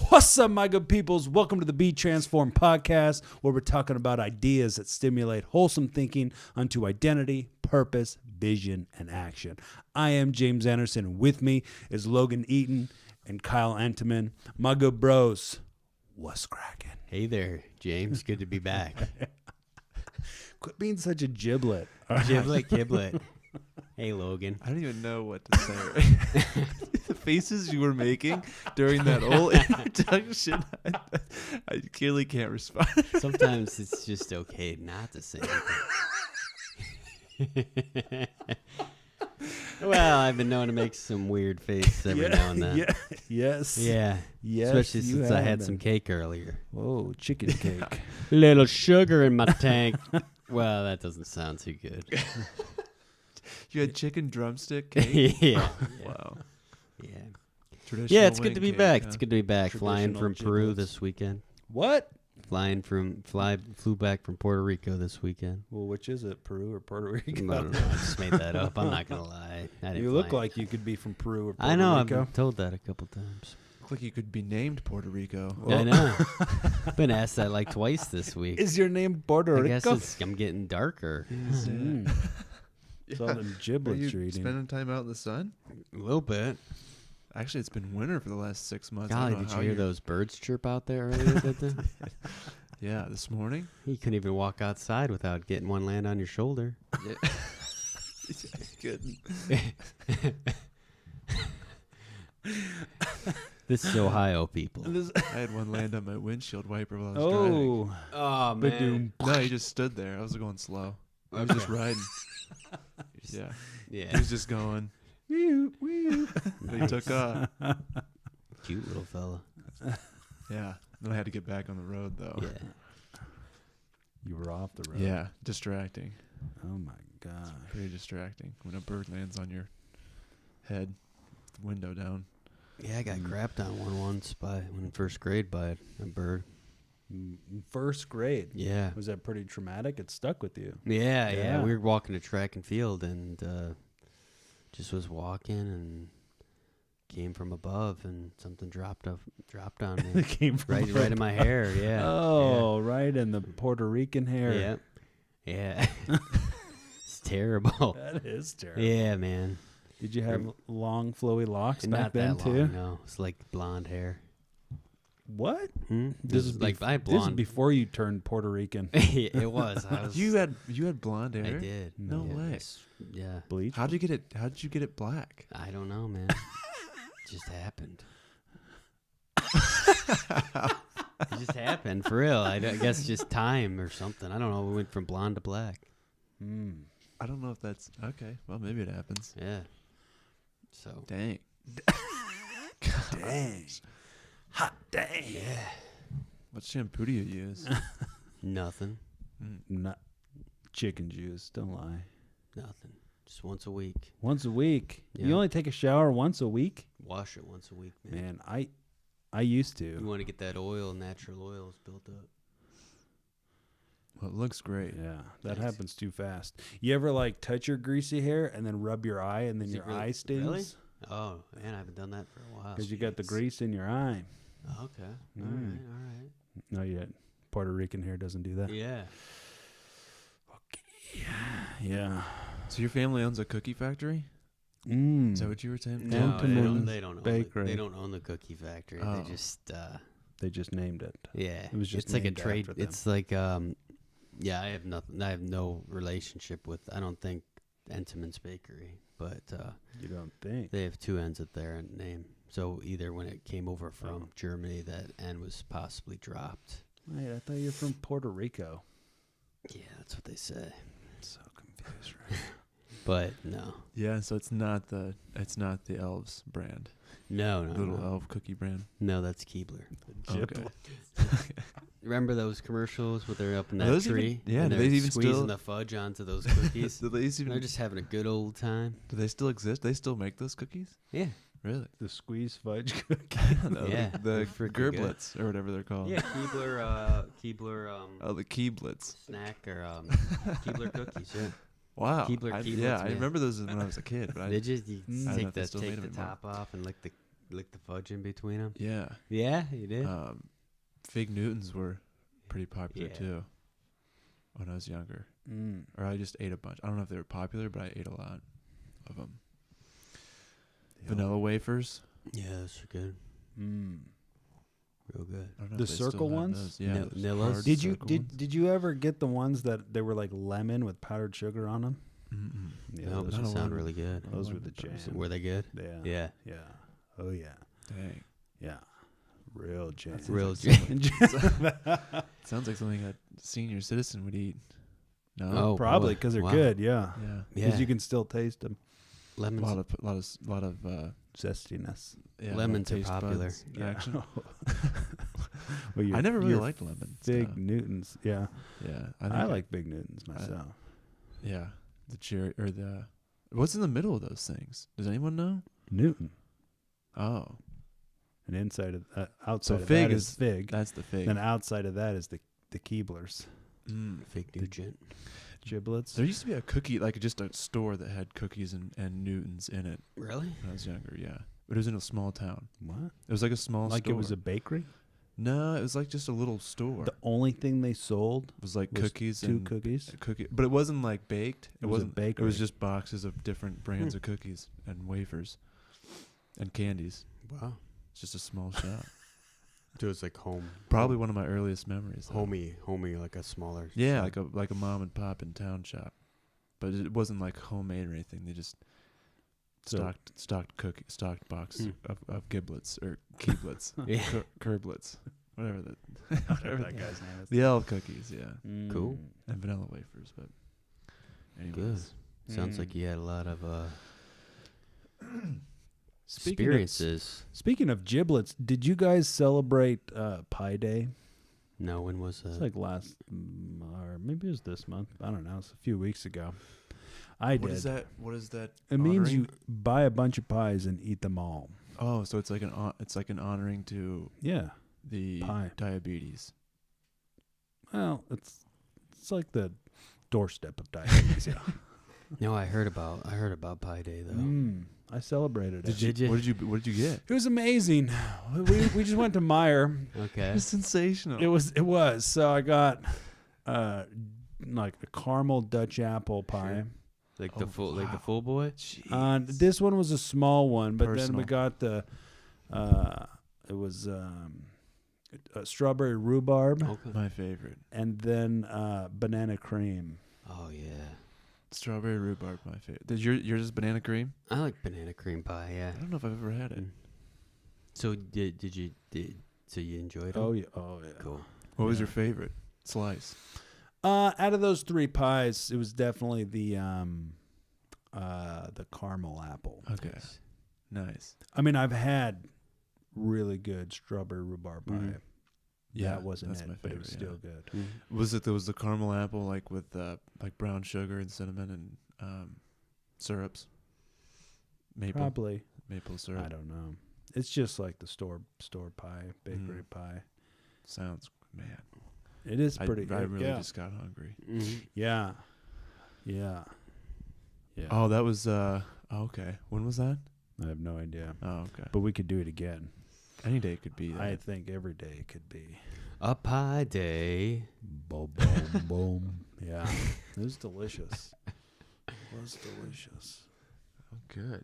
What's up, my good peoples? Welcome to the Be Transformed podcast, where we're talking about ideas that stimulate wholesome thinking unto identity, purpose, vision, and action. I am James Anderson, and with me is Logan Eaton and Kyle Enteman. My good bros, what's cracking? Hey there, James. Good to be back. Quit being such a giblet. Giblet, giblet. Hey, Logan. I don't even know what to say. The faces you were making during that whole introduction, I clearly can't respond. Sometimes it's just okay not to say anything. Well, I've been known to make some weird faces every now and then. Yeah, yes. Yeah. Yes, Especially you since I have had been. some cake earlier. Whoa, chicken cake. Little sugar in my tank. Well, that doesn't sound too good. You had chicken drumstick cake? Yeah. Wow. Yeah. Traditional Yeah, it's good to be wing back. cake, It's huh? good to be back. Flying Traditional from Peru giblets. this weekend. What? Flew back from Puerto Rico this weekend. Well, which is it, Peru or Puerto Rico? I don't know. I just made that up. I'm not gonna lie. I didn't You look fly. like you could be from Peru or Puerto I know. I've Rico. been told that a couple times. Look like you could be named Puerto Rico. I know. I've been asked that like twice this week. Is your name Puerto I Rico? guess I'm getting darker. Mm. It's all them Are giblets you you're eating. spending time out in the sun? A little bit. Actually, it's been winter for the last 6 months. I Golly, don't know did how you hear you're- those birds chirp out there earlier? Did they? Yeah, this morning. You couldn't even walk outside without getting one land on your shoulder. Yeah. Good. This is Ohio, people. This- I had one land on my windshield wiper while I was driving. oh, Oh, Ba-doom. No, he just stood there. I was going slow. I was just riding. Yeah. He Yeah. was just going. Wee, wee. He took off. Cute little fella. Yeah. Then I had to get back on the road, though. Yeah. You were off the road. Yeah. Distracting. Oh my gosh. Pretty distracting when a bird lands on your head, with the window down. Yeah, I got crapped on one once in first grade by a bird. First grade. Yeah. Was that pretty traumatic? It stuck with you. Yeah. Yeah. We were walking to track and field and just was walking and came from above and something dropped on me. It came from right in my hair, yeah. Oh, right in the Puerto Rican hair. Yeah. Yeah. It's terrible. That is terrible. Yeah, man. Did you have long, flowy locks And back not then that too? long, no. It's like blonde hair. What? Hmm? This is like I had This is blonde. before you turned Puerto Rican. It was. I was. You had blonde hair? I did. No Yeah, way. it's- Yeah. Bleach. How'd you get it black? I don't know, man. It just happened. It just happened for real. I guess just time or something. I don't know. We went from blonde to black. Mm. I don't know if that's okay. Well, maybe it happens. Yeah. So. Dang. Dang. Hot dang. Yeah. What shampoo do you use? Nothing. Not chicken juice. Don't lie. Nothing. Just once a week. Once a week. You Yeah. only take a shower once a week? Wash it once a week, man. Man, I used You to. want to get that oil, natural oils built up. Well, it looks great. Yeah, that Thanks. happens too fast. You ever like touch your greasy hair and then rub your eye and then Is it your really- eye stings? really? Oh, man, I haven't done that for a while. Because you got the Jeez. grease in your eye. Okay. Mm. All right. No, yet Puerto Rican hair doesn't do that. Yeah. Yeah. So your family owns a cookie factory? Mm. Is that what you were saying? No, Entenmann's they don't own Bakery. they don't own the cookie factory. Oh. They just They just named it. yeah. It was just it's like a named trade. after them. It's like yeah. I have nothing. I have no relationship with. I don't think Entenmann's Bakery, but You don't think? they have two N's at their name. So either when it came over from Germany, that N was possibly dropped. Wait, I thought you were from Puerto Rico. Yeah, that's what they say. So confused, right? But no, Yeah, so it's not the Elves brand. no, Little no. elf cookie brand. No, that's Keebler. Okay. Remember those commercials where they're up in Are that those even- tree? yeah, and do they're they even squeezing still- the fudge onto those cookies. Do they even They're just having a good old time. do they still exist? They still make those cookies? Yeah. Really? The squeeze fudge cookie. No, Yeah, the they're freaking good. gerblets or whatever they're called. Yeah, Keebler, Oh, the Keeblets. snack or Keebler cookies. Yeah, Wow. Keebler I Keeblets, yeah, I man. remember those when I was a kid. But you I don't know if they take still the made them anymore. top off and lick the Lick the fudge in between them. Yeah. Yeah, you did. Fig Newtons were pretty popular Yeah. too when I was younger. Mm. Or I just ate a bunch. I don't know if they were popular, but I ate a lot of them. Vanilla wafers. Yeah, those are good. Mm. Real good. I don't know The if they still circle have ones? those. Yeah. Nil- those Nillas? hard Did you circle ones. did you ever get the ones that they were like lemon with powdered sugar on them? Mm-mm. Yeah, No, but those, they not a sound lemon. really good. those I were like the the jam. person. Were they good? Yeah. Yeah. Yeah. Oh yeah. Dang. Yeah. Real jam. That sounds Real like jam. Sounds like something a senior citizen would eat. No. Oh, Probably boy. because they're Wow. good. Yeah. Yeah. Because Yeah. you can still taste them. A Lemons. lot of Zestiness. yeah, Lemons are taste popular. buds action. Well, I never really your liked lemon. Big stuff. Newtons. Yeah. Yeah. I like Big Newtons myself. Yeah. The cherry or the what's in the middle of those things? Does anyone know? Newton. Oh, And inside of outside of fig that is- is fig. that's the fig. Then outside of that is the Keeblers. Fig Nugent. Giblets. There used to be a cookie, like just a store that had cookies and Newtons in it Really? when I was younger. Yeah, but it was in a small town. What? It was like a small Like store. it was a bakery? No, it was like just a little store. The only thing they sold It was like was cookies two and cookies. cookie, but it wasn't like baked. It It was a wasn't. bakery. It was just boxes of different brands of cookies and wafers and candies. Wow. It's just a small shop. So it's like home. Probably one of my earliest memories. though. Homey, like a smaller. Yeah, shop. like a mom and pop in town shop, but it wasn't like homemade or anything. They just So- stocked box of giblets or keeblets, Yeah. curblets, whatever Whatever that guy's name is. the L cookies, yeah, Cool. and vanilla wafers. But anyways, Sounds like you had a lot of Speaking of- experiences. Speaking of giblets, did you guys celebrate Pi Day? No, when was that? It's like last, or maybe it was this month. I don't know. It's a few weeks ago. I what did. is that? What is that? It means honoring? you buy a bunch of pies and eat them all. Oh, so it's like an honoring to Yeah. the Pie. diabetes. Well, it's like the doorstep of diabetes. Yeah. No, I heard about Pi Day though. I celebrated it. Did you? What did you get? It was amazing. We just went to Meyer. Okay. It's sensational. It was. So I got like a caramel Dutch apple pie. Like the Oh, the wow. full boy. This one was a small one, but then we Personal. got the it was strawberry rhubarb Okay. My favorite. and then banana cream. Oh yeah. Strawberry rhubarb, my favorite. Did yours is banana cream? I like banana cream pie. Yeah. I don't know if I've ever had it. So so you enjoyed it? Oh yeah. Cool. What was Yeah. your favorite slice? Out of those three pies, it was definitely the caramel apple. Okay, nice. I mean, I've had really good strawberry rhubarb pie. Mhm. Yeah, that wasn't that's it, my but it was favorite, still good. Mhm. There was the caramel apple like with like brown sugar and cinnamon and syrups. Maple Probably. syrup. I don't know. It's just like the store pie, bakery Mm. pie. Sounds man. It is I pretty. really yeah. just got hungry. Mhm. Yeah. Yeah. Yeah. Oh, that was okay. When was that? I have no idea. Oh, okay. But we could do it again. Any day could be that. I think every day could be. A Pie Day. Boom, boom, boom. Yeah. It was delicious. It was delicious. Oh, good.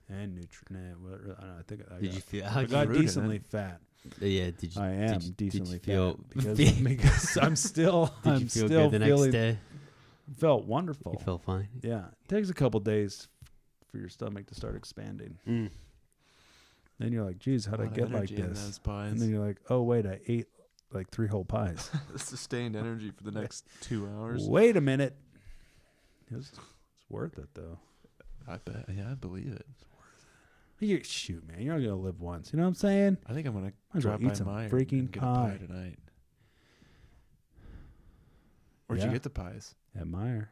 And I think I Did got, you feel? I How'd got rooted in decently fat. Yeah. Did you? I am did you decently feel? fat because I'm still Did I'm you feel still good the feeling next day? felt wonderful. You felt fine. Yeah. It takes a couple days for your stomach to start expanding. Mm. Then you're like, geez, how'd A I lot of get like energy in this? those pies. And then you're like, oh wait, I ate like 3 whole pies. Sustained energy for the next 2 hours. Wait a minute. It's worth it though. I bet. Yeah, I believe it. Shoot, man, you're not gonna live once. You know what I'm saying? I think I'm gonna Might as well drop eat by some Meyer freaking and get a pie. pie tonight. Where'd Yeah. you get the pies? At Meyer.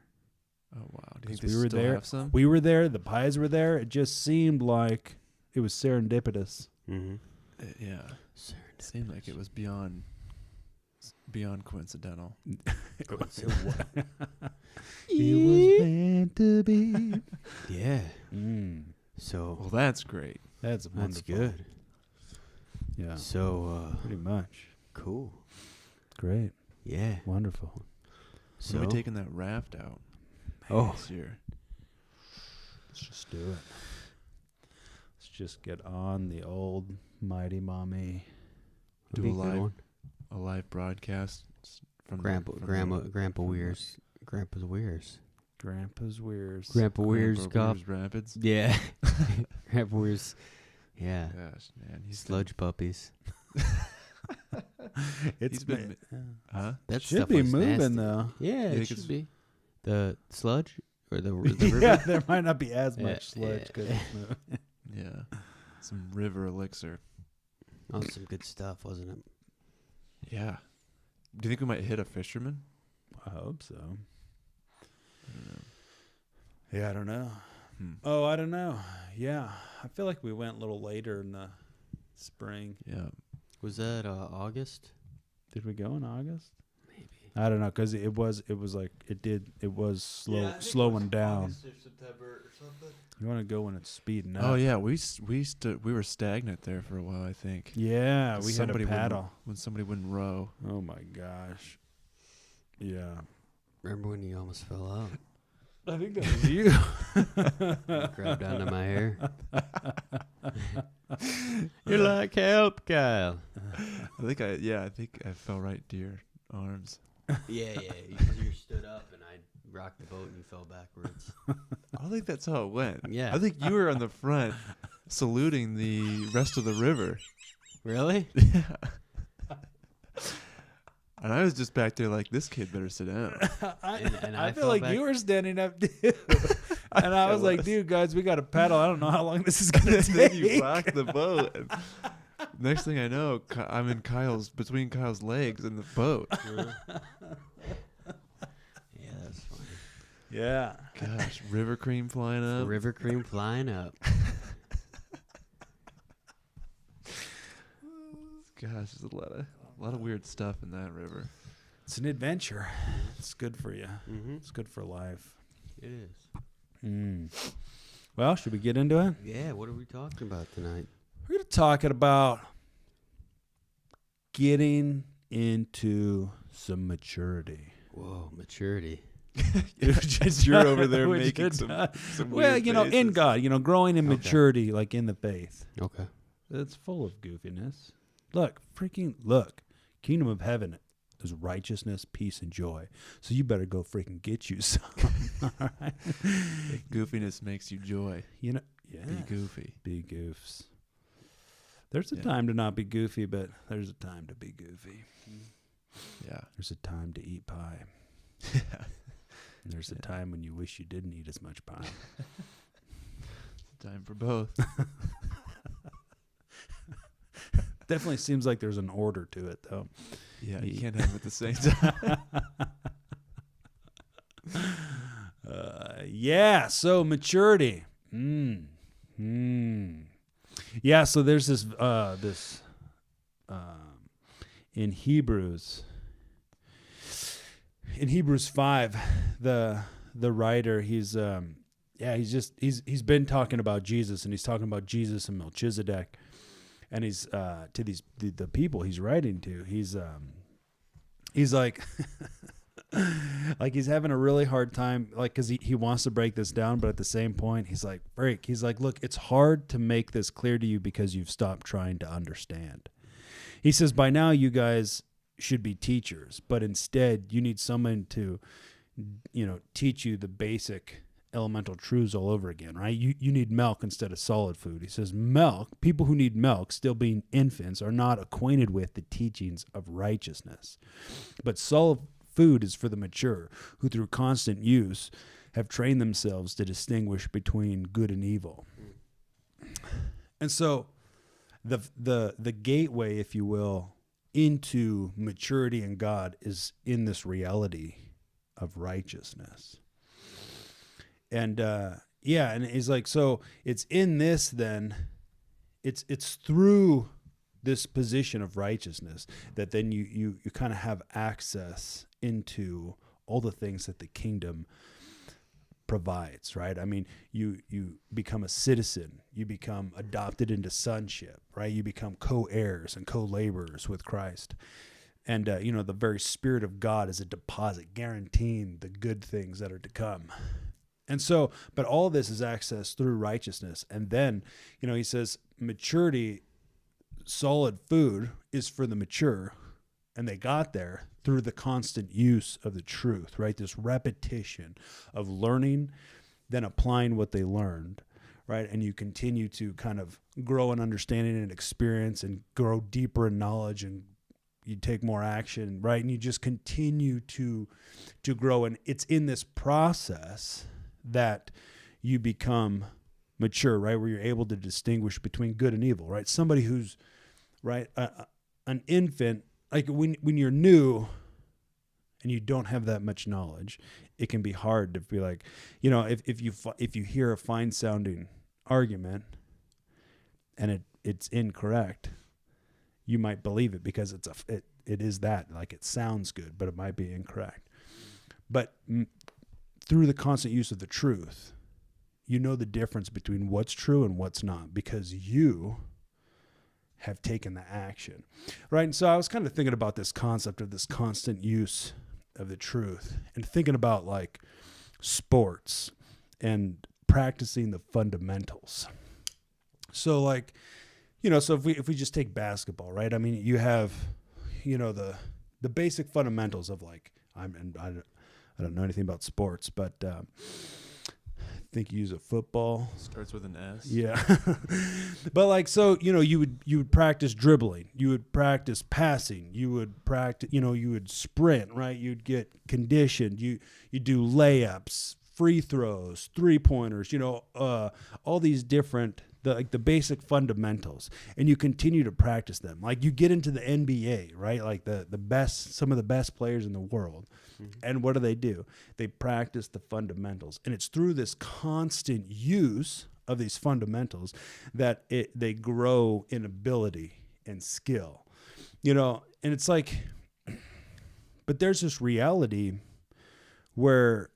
Oh wow! Do you 'Cause think they we were still there. have some? We were there. The pies were there. It just seemed like it was serendipitous. Mm-hmm. Yeah, seemed like it was beyond coincidental. It was meant to be. Yeah. Mm. So Well, that's great. That's that's wonderful. good. Yeah. So, Pretty much. cool. Great. Yeah. Wonderful. So, When are we taking that raft out oh, this year? Let's just do it. Let's just get on the old mighty mommy. Do be a a good live, one. a live broadcast from Grandpa from Weir's. Grandpa's Weir's. Grandpa's Weirs. Grandpa Weir's Grandpa got. Weir's Rapids. Yeah. Grandpa Weir's. Yeah. Gosh, man, he's Sludge puppies. He's been, huh? That should stuff be was moving nasty. though. Yeah, think it should it's- be. The sludge or the river. Yeah, there might not be as Yeah, much sludge. 'Cause it's moving. Yeah, some river elixir. Oh, some good stuff, wasn't it? Yeah. Do you think we might hit a fisherman? I hope so. I don't know. Yeah, I don't know. Oh, I don't know. Yeah, I feel like we went a little later in the spring. Yeah. Was that August? Did we go in August? Maybe. I don't know, because it was slowing down. August or September or something. You want to go when it's speeding up. Oh yeah, we were stagnant there for a while, I think. Yeah, we had Somebody a wouldn't- paddle. when somebody wouldn't row. Oh my gosh. Yeah. Remember when you almost fell out? I think that was you. Grabbed onto my hair. You're like, help, Kyle. I think I fell right to your arms. Yeah. You stood up and I rocked the boat and you fell backwards. I don't think that's how it went. Yeah. I think you were on the front saluting the rest of the river. Really? Yeah. And I was just back there like, this kid better sit down. And I I feel fell like back- you were standing up too. And I was like, was. dude, guys, we got to paddle. I don't know how long this is going to And then you take. rocked the boat. And next thing I know, I'm in between Kyle's legs in the boat. Yeah, that's funny. Yeah. Gosh, river cream flying up. River cream flying up. Gosh, there's a lot of weird stuff in that river. It's an adventure. It's good for you. Mm-hmm. It's good for life. It is. Well, should we get into it? Yeah, what are we talking about tonight? We're going to talk about getting into some maturity. Whoa, maturity. You're over there Which making is some not- some well, weird in faces. God, growing in Okay. maturity, like in the faith. Okay. It's full of goofiness. Look. Kingdom of heaven is righteousness, peace, and joy. So you better go freaking get you some. All right? Goofiness makes you joy. Yeah. Be goofy. Be goofs. There's a Yeah. time to not be goofy, but there's a time to be goofy. Yeah. There's a time to eat pie. And there's a time when you wish you didn't eat as much pie. Time for both. Definitely seems like there's an order to it, though. Yeah, you can't have them at the same time. Yeah, so maturity. Yeah, so there's this in Hebrews 5, the writer, he's been talking about Jesus, and he's talking about Jesus and Melchizedek, and he's to the people he's writing to, he's like like he's having a really hard time, like, because he wants to break this down, but at the same point he's like, look, it's hard to make this clear to you because you've stopped trying to understand. He says, by now you guys should be teachers, but instead you need someone to teach you the basic elemental truths all over again, right? You need milk instead of solid food. He says people who need milk, still being infants, are not acquainted with the teachings of righteousness. But solid food is for the mature, who through constant use have trained themselves to distinguish between good and evil. And so the gateway, if you will, into maturity in God is in this reality of righteousness. And and he's like, so it's in this, then it's through this position of righteousness that then you kind of have access into all the things that the kingdom provides, right? I mean, you become a citizen, you become adopted into sonship, right? You become co-heirs and co-laborers with Christ. And, the very Spirit of God is a deposit guaranteeing the good things that are to come. And so, but all this is accessed through righteousness. And then, he says maturity, solid food is for the mature. And they got there through the constant use of the truth, right? This repetition of learning, then applying what they learned, right? And you continue to kind of grow in understanding and experience and grow deeper in knowledge, and you take more action, right? And you just continue to grow. And it's in this process that you become mature, right? Where you're able to distinguish between good and evil, right? Somebody who's, right, an infant, like when you're new and you don't have that much knowledge, it can be hard to be like, if you hear a fine sounding argument and it's incorrect, you might believe it because it is that, like, it sounds good, but it might be incorrect. But through the constant use of the truth, you know the difference between what's true and what's not, because you have taken the action, right? And so I was kind of thinking about this concept of this constant use of the truth, and thinking about like sports and practicing the fundamentals. So like, so if we just take basketball, right? I mean, you have, the basic fundamentals of like, I don't know anything about sports, but I think you use a football. Starts with an S. Yeah. But like, so, you would practice dribbling, you would practice passing, you would practice, you would sprint, right? You'd get conditioned, you do layups, free throws, 3-pointers, all these different, the basic fundamentals, and you continue to practice them. Like you get into the NBA, right? Like the best, some of the best players in the world. Mm-hmm. And what do? They practice the fundamentals. And it's through this constant use of these fundamentals that they grow in ability and skill, and it's like, but there's this reality where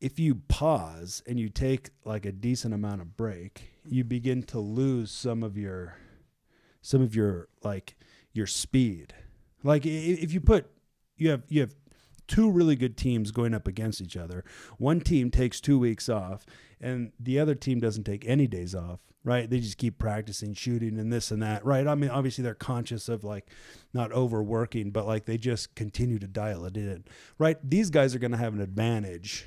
if you pause and you take like a decent amount of break, you begin to lose some of your like your speed. Like if you have two really good teams going up against each other. One team takes 2 weeks off and the other team doesn't take any days off, right? They just keep practicing shooting and this and that, right? I mean, obviously they're conscious of like not overworking, but like they just continue to dial it in, right? These guys are going to have an advantage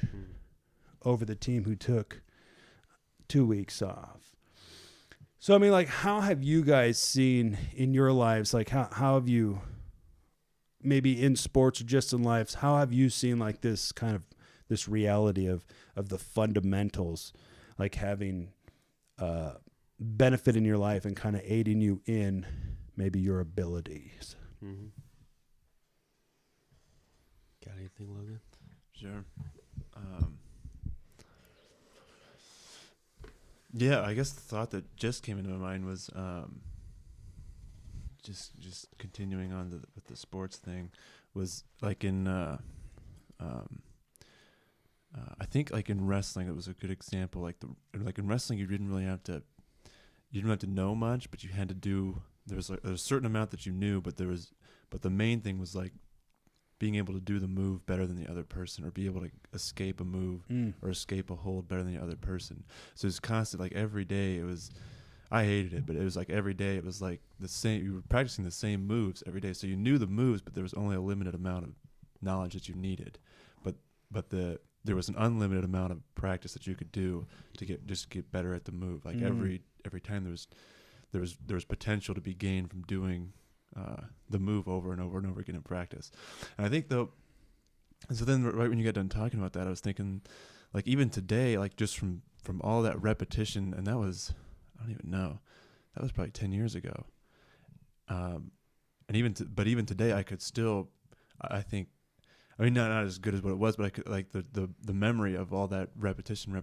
over the team who took 2 weeks off. So, I mean, like, how have you guys seen in your lives, like how have you, maybe in sports or just in lives, how have you seen like this kind of this reality of the fundamentals, like having benefit in your life and kind of aiding you in maybe your abilities? Mm-hmm. Got anything, Logan? Sure. Yeah, I guess the thought that just came into my mind was just continuing on with the sports thing was like in I think like in wrestling it was a good example. Like in wrestling you didn't have to know much, but you had to do, there was a certain amount that you knew, but the main thing was like being able to do the move better than the other person, or be able to escape a move or escape a hold better than the other person. So it's constant, like every day it was, I hated it, but it was like every day it was like the same, you were practicing the same moves every day. So you knew the moves, but there was only a limited amount of knowledge that you needed. But there was an unlimited amount of practice that you could do to get better at the move. Like every time there was potential to be gained from doing the move over and over and over again in practice. And I think though, and so then right when you got done talking about that, I was thinking, like even today, like just from all that repetition, and that was, I don't even know, that was probably 10 years ago. And even today, I could still, I think, I mean, not as good as what it was, but I could, like the memory of all that repetition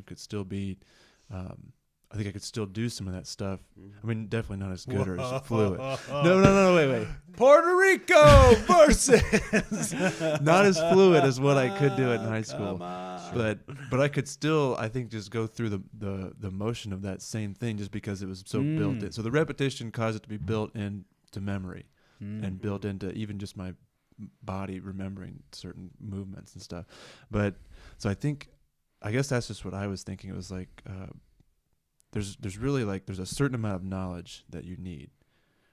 could still be, I think I could still do some of that stuff. I mean, definitely not as good or as fluid. No, wait. Puerto Rico versus not as fluid as what I could do it in high school. but I could still, I think, just go through the motion of that same thing just because it was so built in. So the repetition caused it to be built into memory and built into even just my body remembering certain movements and stuff. But so I guess that's just what I was thinking. It was like there's really like there's a certain amount of knowledge that you need,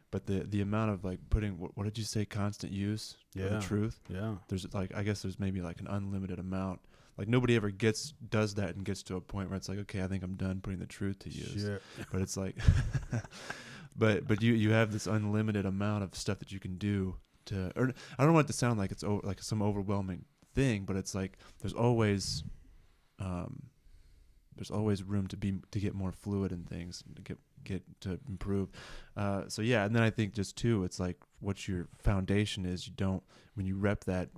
but the amount of like putting what did you say, constant use of the truth? Yeah. There's like, I guess there's maybe like an unlimited amount. Like nobody ever does that and gets to a point where it's like, okay, I think I'm done putting the truth to use. Shit. But it's like, but you have this unlimited amount of stuff that you can do to, or I don't want it to sound like it's like some overwhelming thing, but it's like there's always room to get more fluid in things, and to get to improve. So yeah, and then I think just too, it's like what your foundation is. You don't, when you rep that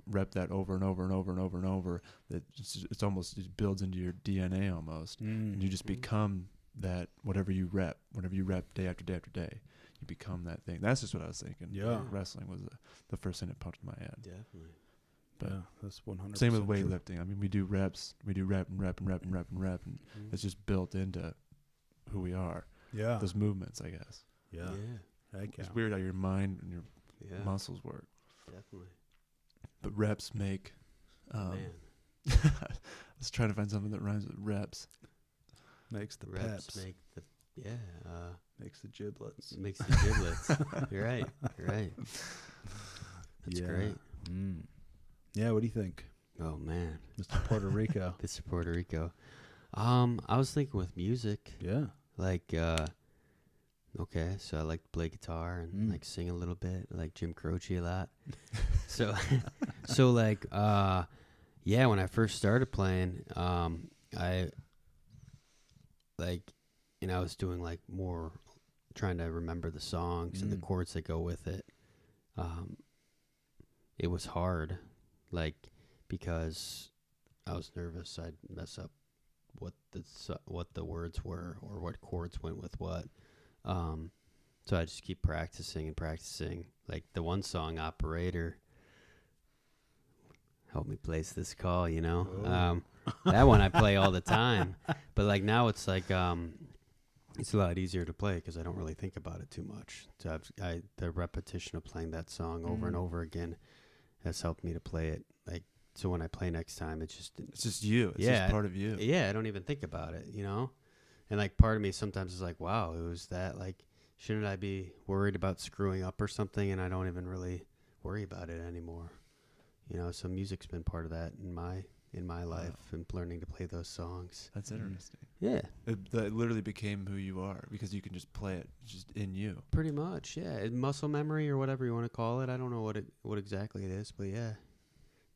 over and over and over and over and over, that it's almost, it builds into your DNA almost, and you just become that. Whatever you rep day after day after day, you become that thing. That's just what I was thinking. Yeah, wrestling was the first thing that popped in my head. Definitely. But yeah, that's 100%. same with weightlifting. I mean, we do reps, we do rep and rep and rep and rep and rep, and it's just built into who we are. Yeah, Those movements, I guess. yeah. It's weird how your mind and your muscles work. Definitely. But reps make. Man. I was trying to find something that rhymes with reps. Makes the Reps peps. make the Makes the giblets. makes the giblets. You're right. That's great. Yeah, what do you think, Oh man, Mr. Puerto Rico? this is Puerto Rico. I was thinking with music, Yeah. like okay, so I like to play guitar and like sing a little bit, I like Jim Croce a lot. so like yeah, when I first started playing, I like, I was doing like more trying to remember the songs and the chords that go with it. It was hard, like, because I was nervous I'd mess up what the words were or what chords went with what. So I just keep practicing and practicing. Like the one song, Operator, help me place this call, that one I play all the time. But like now it's like it's a lot easier to play because I don't really think about it too much. So the repetition of playing that song over and over again has helped me to play it. Like, so when I play next time, it's just you. It's just part of you. Yeah, I don't even think about it, And like part of me sometimes is like, wow, it was that. Like, shouldn't I be worried about screwing up or something? And I don't even really worry about it anymore. So music's been part of that in my life and learning to play those songs. That's interesting. Yeah. That literally became who you are because you can just play it. It's just in you. Pretty much, yeah. Muscle memory or whatever you want to call it. I don't know what exactly it is, but yeah,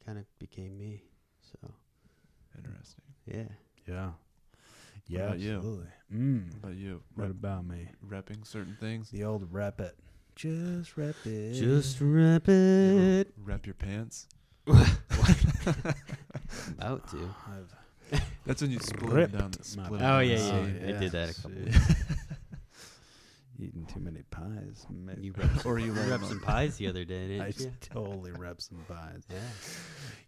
kind of became me. So interesting. Yeah. Yeah. What Yeah, about you? absolutely. What about you? What about me? Repping certain things? The old rep it. Just rep it. Just rep it. Rep your pants? About to. That's when you split Ripped them down. Oh, yeah. I did that a couple Eating too many pies. You Or you repped some pies the other day, didn't I you? totally rep some pies.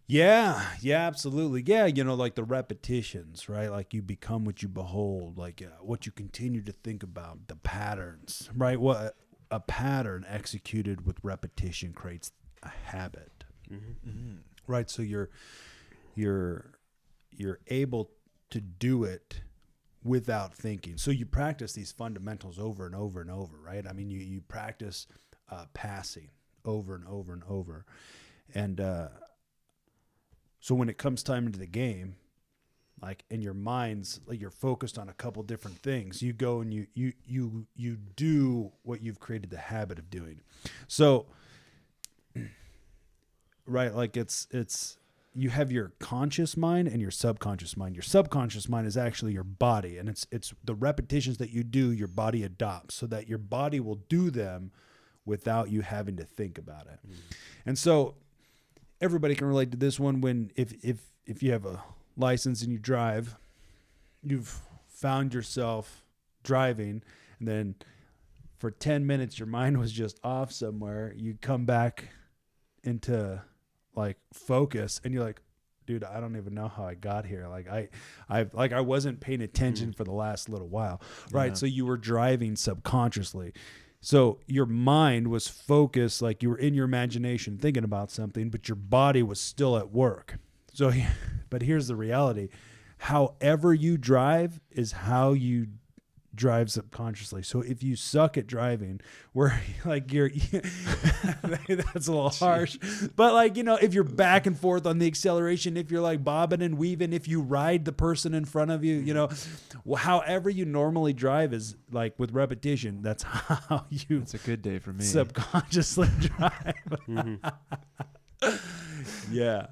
Yeah. Yeah, absolutely. Yeah, like the repetitions, right? Like you become what you behold, like what you continue to think about, the patterns, right? What a pattern executed with repetition creates a habit, right? So you're able to do it without thinking. So you practice these fundamentals over and over and over, right? I mean, you practice passing over and over and over. And so when it comes time into the game, like in your mind's, like you're focused on a couple different things, you go and you do what you've created the habit of doing. So, right, like it's you have your conscious mind and your subconscious mind. Your subconscious mind is actually your body, and it's the repetitions that you do, your body adopts, so that your body will do them without you having to think about it. And so everybody can relate to this one. When if you have a license and you drive, you've found yourself driving, and then for 10 minutes your mind was just off somewhere. You come back into like focus and you're like, dude, I don't even know how I got here. Like I wasn't paying attention for the last little while. Right. Yeah. So you were driving subconsciously. So your mind was focused, like you were in your imagination thinking about something, but your body was still at work. So, but here's the reality. However you drive is how you drive subconsciously. So if you suck at driving, where like you're that's a little harsh, but like, you know, if you're back and forth on the acceleration, if you're like bobbing and weaving, if you ride the person in front of you, you know, however you normally drive is like with repetition, that's how you It's a good day for me. subconsciously drive. Yeah.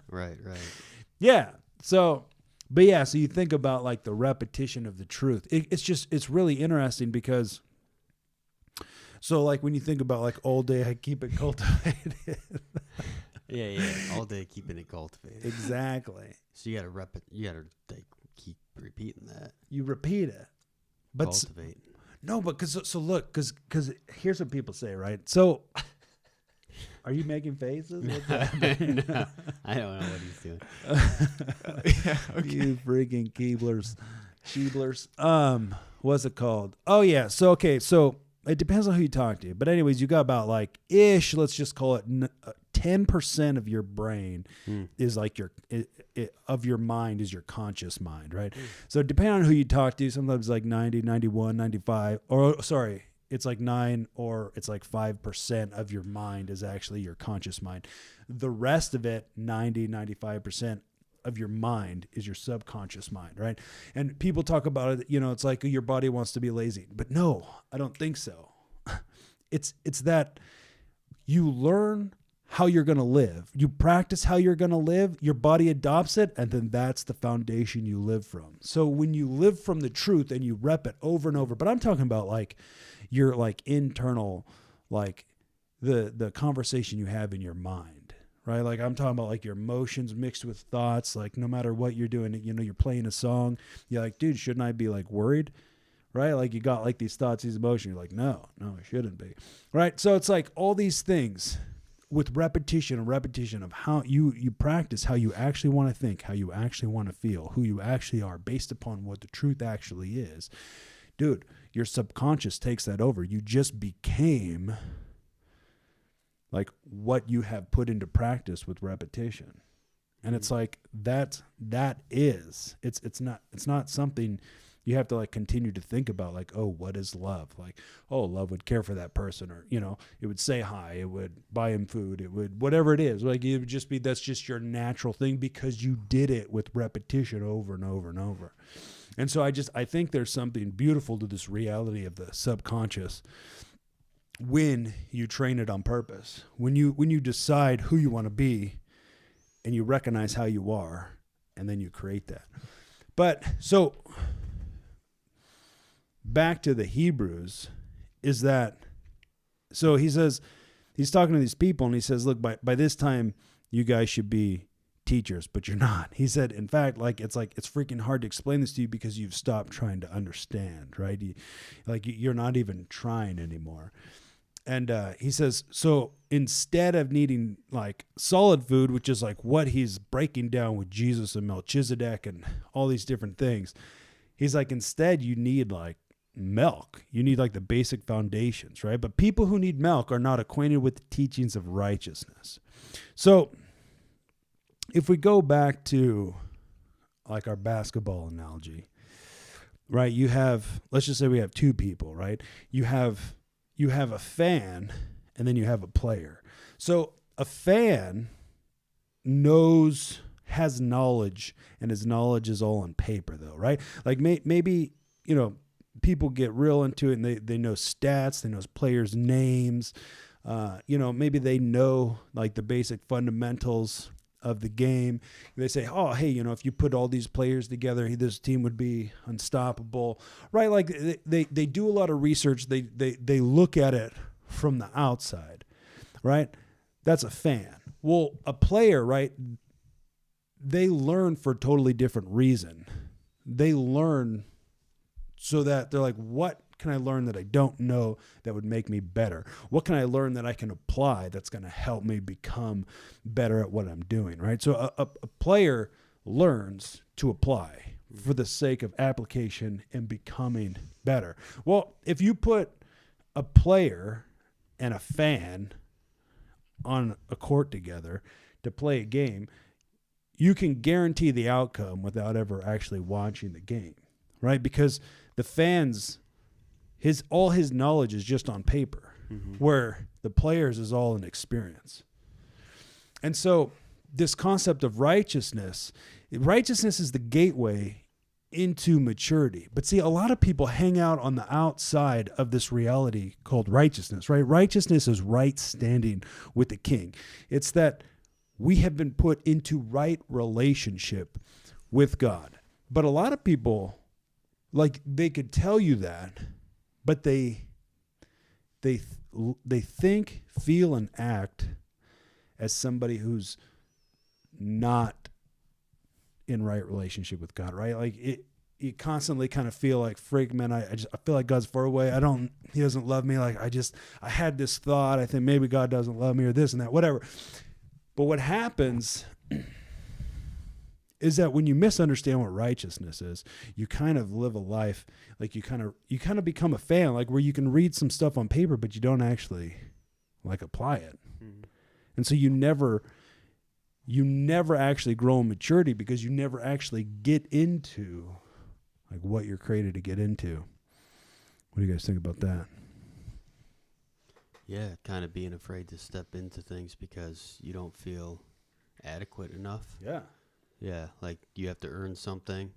Right. Yeah. So, but yeah, so you think about like the repetition of the truth. It's really interesting because, so like when you think about like all day, I keep it cultivated. Yeah. All day keeping it cultivated. Exactly. So you gotta you gotta like keep repeating that. You repeat it. But Cultivate. no, but so look, because here's what people say, right? So are you making faces? What's that? No, I don't know what he's doing. Yeah, okay. You freaking Sheeblers. What's it called? Oh yeah. So okay. So it depends on who you talk to. But anyways, you got about like let's just call it 10% of your brain is like of your mind is your conscious mind, right? So depending on who you talk to, sometimes like 90, 91, 95, or sorry, it's like 9 or it's like 5% of your mind is actually your conscious mind. The rest of it, 90, 95% of your mind is your subconscious mind, right? And people talk about it, you know, it's like your body wants to be lazy. But no, I don't think so. It's that you learn how you're going to live. You practice how you're going to live, your body adopts it, and then that's the foundation you live from. So when you live from the truth and you rep it over and over, but I'm talking about like your like internal, like the conversation you have in your mind, right? Like I'm talking about like your emotions mixed with thoughts, like no matter what you're doing, you know, you're playing a song, you're like, dude, shouldn't I be like worried? Right? Like you got like these thoughts, these emotions, you're like, no, it shouldn't be. Right? So it's like all these things with repetition and repetition of how you practice how you actually want to think, how you actually want to feel, who you actually are based upon what the truth actually is. Dude, your subconscious takes that over. You just became like what you have put into practice with repetition. And it's like it's not something you have to like continue to think about, like, oh, what is love? Like, oh, love would care for that person, or, you know, it would say hi, it would buy him food, it would, whatever it is. Like, it would just be, that's just your natural thing because you did it with repetition over and over and over. And so I think there's something beautiful to this reality of the subconscious when you train it on purpose, when you decide who you want to be and you recognize how you are, and then you create that. But so back to the Hebrews is that, so he says, he's talking to these people and he says, look, by this time you guys should be teachers, but you're not. He said, in fact, it's freaking hard to explain this to you because you've stopped trying to understand, right? You're not even trying anymore. And he says, so instead of needing like solid food, which is like what he's breaking down with Jesus and Melchizedek and all these different things, he's like, instead you need like milk. You need like the basic foundations, right? But people who need milk are not acquainted with the teachings of righteousness. So if we go back to like our basketball analogy, right? You have, let's just say we have two people, right? You have a fan and then you have a player. So a fan has knowledge, and his knowledge is all on paper though, right? Like maybe, you know, people get real into it and they know stats, they know players' names, you know, maybe they know like the basic fundamentals of the game. They say, oh, hey, you know, if you put all these players together, this team would be unstoppable, right? Like they do a lot of research. They look at it from the outside, right? That's a fan. Well, a player, right? They learn for a totally different reason. They learn so that they're like, what can I learn that I don't know that would make me better? What can I learn that I can apply that's going to help me become better at what I'm doing, right? So a player learns to apply for the sake of application and becoming better. Well, if you put a player and a fan on a court together to play a game, you can guarantee the outcome without ever actually watching the game, right? Because the fans, all his knowledge is just on paper, where the players is all an experience. And so this concept of righteousness is the gateway into maturity. But see, a lot of people hang out on the outside of this reality called righteousness, right? Righteousness is right standing with the King. It's that we have been put into right relationship with God. But a lot of people, like, they could tell you that, but they think, feel, and act as somebody who's not in right relationship with God, right? Like you constantly kind of feel like, freak, man, I feel like God's far away. He doesn't love me. Like I had this thought, I think maybe God doesn't love me or this and that, whatever. But what happens is that when you misunderstand what righteousness is, you kind of live a life like you kind of become a fan, like where you can read some stuff on paper, but you don't actually like apply it. And so you never actually grow in maturity because you never actually get into like what you're created to get into. What do you guys think about that? Yeah, kind of being afraid to step into things because you don't feel adequate enough. Yeah. Yeah, like you have to earn something.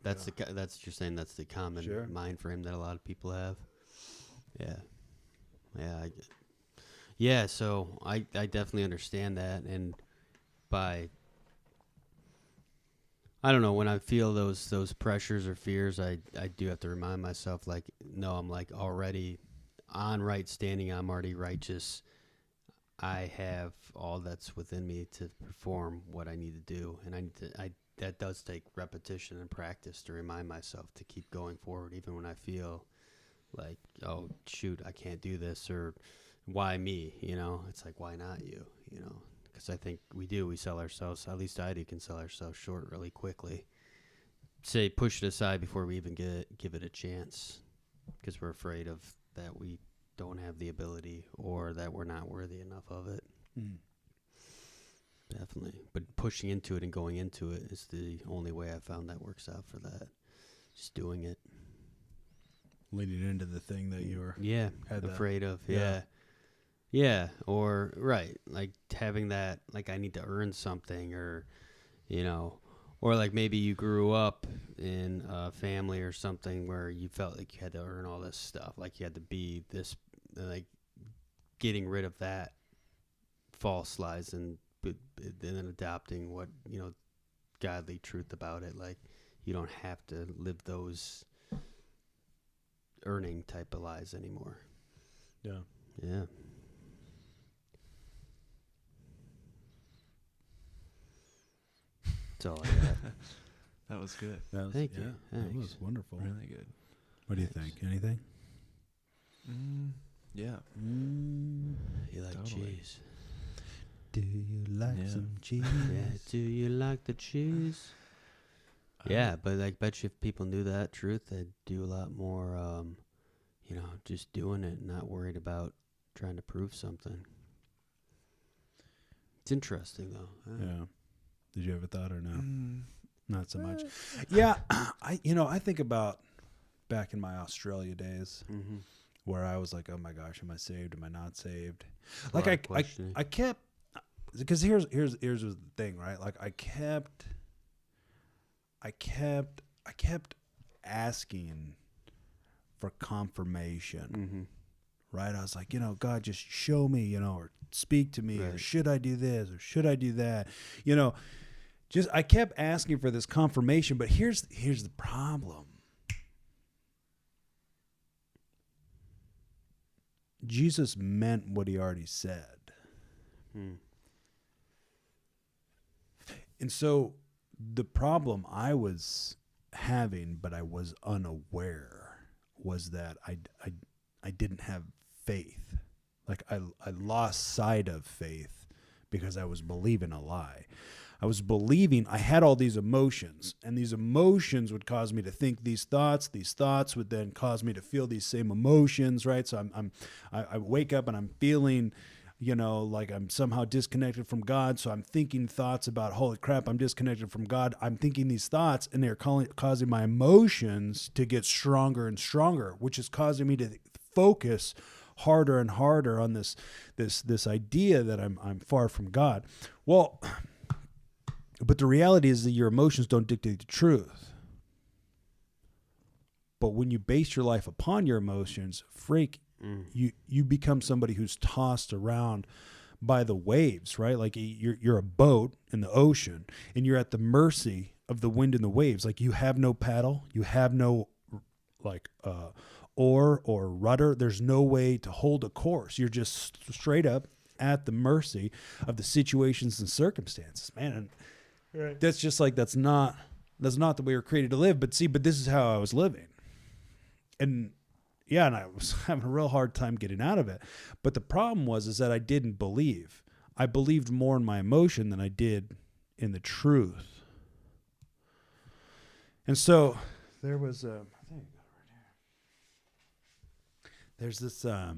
That's you're saying that's the common mind frame that a lot of people have. Yeah. So I definitely understand that, and I don't know, when I feel those pressures or fears, I do have to remind myself, like, no, I'm like already on right standing. I'm already righteous. I have all that's within me to perform what I need to do, and that does take repetition and practice to remind myself to keep going forward, even when I feel like, oh shoot, I can't do this, or why me? It's like, why not you? Because I think we sell ourselves, at least I do, can sell ourselves short really quickly. Say push it aside before we even give it a chance, because we're afraid of that we don't have the ability or that we're not worthy enough of it. Definitely. But pushing into it and going into it is the only way I've found that works out for that. Just doing it. Leading into the thing that you were afraid of. Yeah. Or right. Like having that, like I need to earn something, or or like maybe you grew up in a family or something where you felt like you had to earn all this stuff. Like you had to be this, like getting rid of that false lies and then adopting what, godly truth about it. Like you don't have to live those earning type of lies anymore. Yeah. That's all I got. That was good. Thank you. That was wonderful. Really good. What do you think? Anything? Yeah. You like cheese? Do you like some cheese? Yeah. Do you like the cheese? Yeah, but I bet you if people knew that truth, they'd do a lot more, just doing it, not worried about trying to prove something. It's interesting, though. Yeah. Did you ever thought or no? Not so much. Yeah, I think about back in my Australia days where I was like, oh my gosh, am I saved? Am I not saved? Like I kept, because here's the thing, right? Like I kept asking for confirmation, right? I was like, God, just show me, or speak to me, or should I do this, or should I do that? Just I kept asking for this confirmation, but here's the problem. Jesus meant what he already said. And so the problem I was having, but I was unaware, was that I didn't have faith. Like I lost sight of faith because I was believing a lie. I was believing I had all these emotions, and these emotions would cause me to think these thoughts. These thoughts would then cause me to feel these same emotions, right? So I wake up and I'm feeling, like I'm somehow disconnected from God. So I'm thinking thoughts about, holy crap, I'm disconnected from God. I'm thinking these thoughts, and they're causing my emotions to get stronger and stronger, which is causing me to focus harder and harder on this idea that I'm far from God. Well, but the reality is that your emotions don't dictate the truth. But when you base your life upon your emotions, you become somebody who's tossed around by the waves, right? Like you're a boat in the ocean, and you're at the mercy of the wind and the waves. Like you have no paddle, you have no oar or rudder. There's no way to hold a course. You're just straight up at the mercy of the situations and circumstances, man. And right. That's just like, that's not the way we're created to live. But this is how I was living. And yeah, and I was having a real hard time getting out of it. But the problem is that I didn't believe. I believed more in my emotion than I did in the truth. And so there was I think I got it right here. There's this I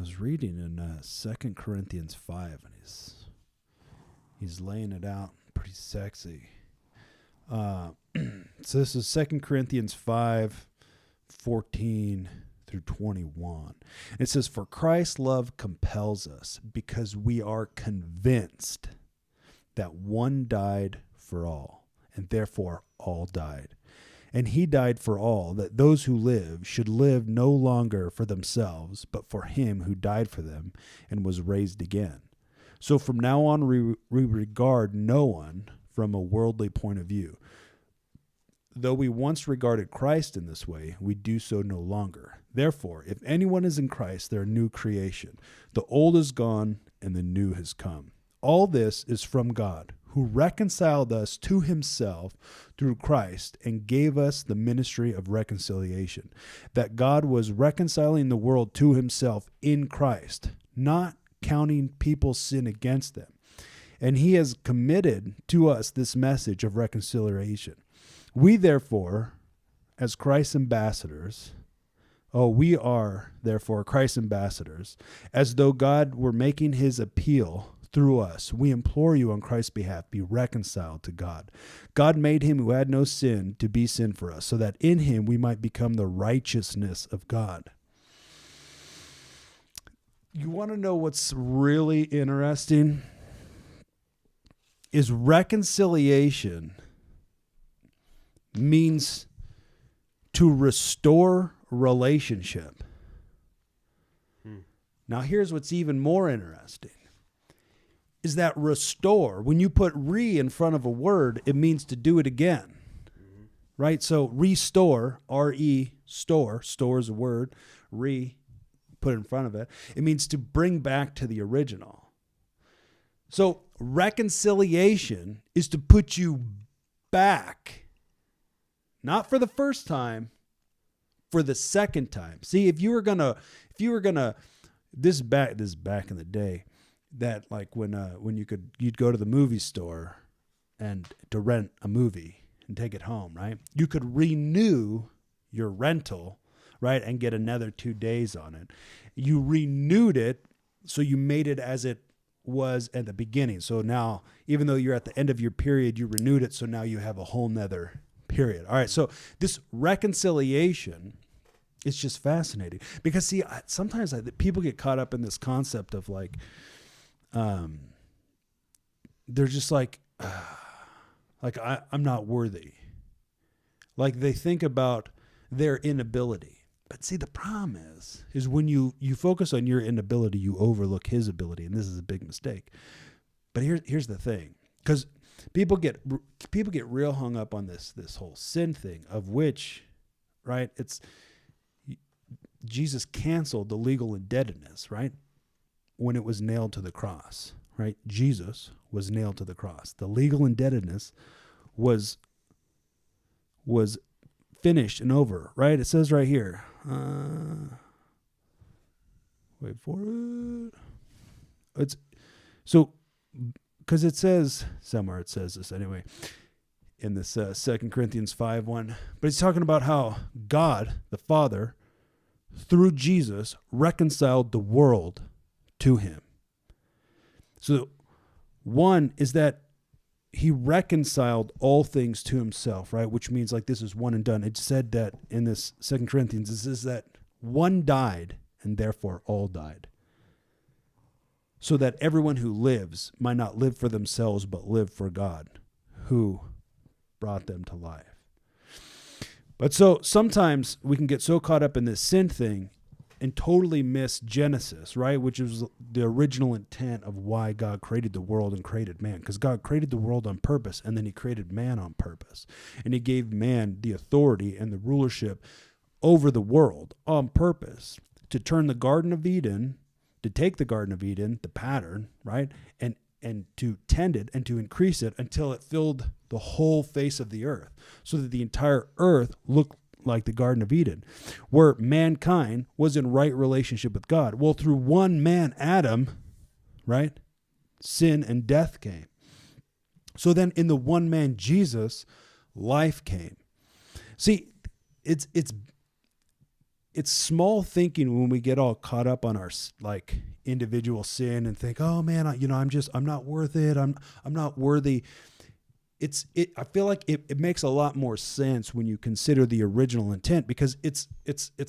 was reading in 2 Corinthians 5, and he's laying it out pretty sexy. So this is 2 Corinthians 5:14 through 21. It says, "For Christ's love compels us, because we are convinced that one died for all, and therefore all died. And he died for all, that those who live should live no longer for themselves, but for him who died for them and was raised again. So from now on, we regard no one from a worldly point of view. Though we once regarded Christ in this way, we do so no longer. Therefore, if anyone is in Christ, they're a new creation. The old is gone and the new has come. All this is from God, who reconciled us to himself through Christ and gave us the ministry of reconciliation, that God was reconciling the world to himself in Christ, not counting people's sin against them. And he has committed to us this message of reconciliation. We therefore, as Christ's ambassadors, we are therefore Christ's ambassadors, as though God were making his appeal through us. We implore you on Christ's behalf, be reconciled to God. God made him who had no sin to be sin for us, so that in him we might become the righteousness of God." You want to know what's really interesting? Is reconciliation means to restore relationship. Now here's what's even more interesting. Is that restore, when you put re in front of a word, it means to do it again. Right? So restore, R-E, store is a word, re, put it in front of it. It means to bring back to the original. So reconciliation is to put you back, not for the first time, for the second time. See, if you were gonna, this is back in the day, that like when you'd go to the movie store and to rent a movie and take it home, right? You could renew your rental, right, and get another 2 days on it. You renewed it, so you made it as it was at the beginning. So now, even though you're at the end of your period, you renewed it, so now you have a whole nother period. All right, so this reconciliation is just fascinating because, see, sometimes people get caught up in this concept of like, they're just like I'm not worthy. Like they think about their inability. But see, the problem is when you focus on your inability, you overlook his ability, and this is a big mistake. But here's the thing, because people get real hung up on this whole sin thing, of which, right? It's Jesus canceled the legal indebtedness, right? When it was nailed to the cross, right? Jesus was nailed to the cross. The legal indebtedness was finished and over, right? It says right here. Wait for it. It's so because it says somewhere, it says this anyway in this 2 Corinthians 5:1. But he's talking about how God the Father, through Jesus, reconciled the world to him. So one is that he reconciled all things to himself, right? Which means like this is one and done. It said that in this 2 Corinthians, it says that one died and therefore all died. So that everyone who lives might not live for themselves, but live for God, who brought them to life. But so sometimes we can get so caught up in this sin thing and totally miss Genesis, right? Which is the original intent of why God created the world and created man. Because God created the world on purpose, and then he created man on purpose. And he gave man the authority and the rulership over the world on purpose to turn the Garden of Eden, to take the Garden of Eden, the pattern, right? And to tend it and to increase it until it filled the whole face of the earth, so that the entire earth looked like the Garden of Eden, where mankind was in right relationship with God. Well, through one man, Adam, right, sin and death came. So then in the one man, Jesus, life came. See, it's small thinking when we get all caught up on our like individual sin and think, oh man, I'm not worth it. I'm not worthy. I feel like it makes a lot more sense when you consider the original intent, because it's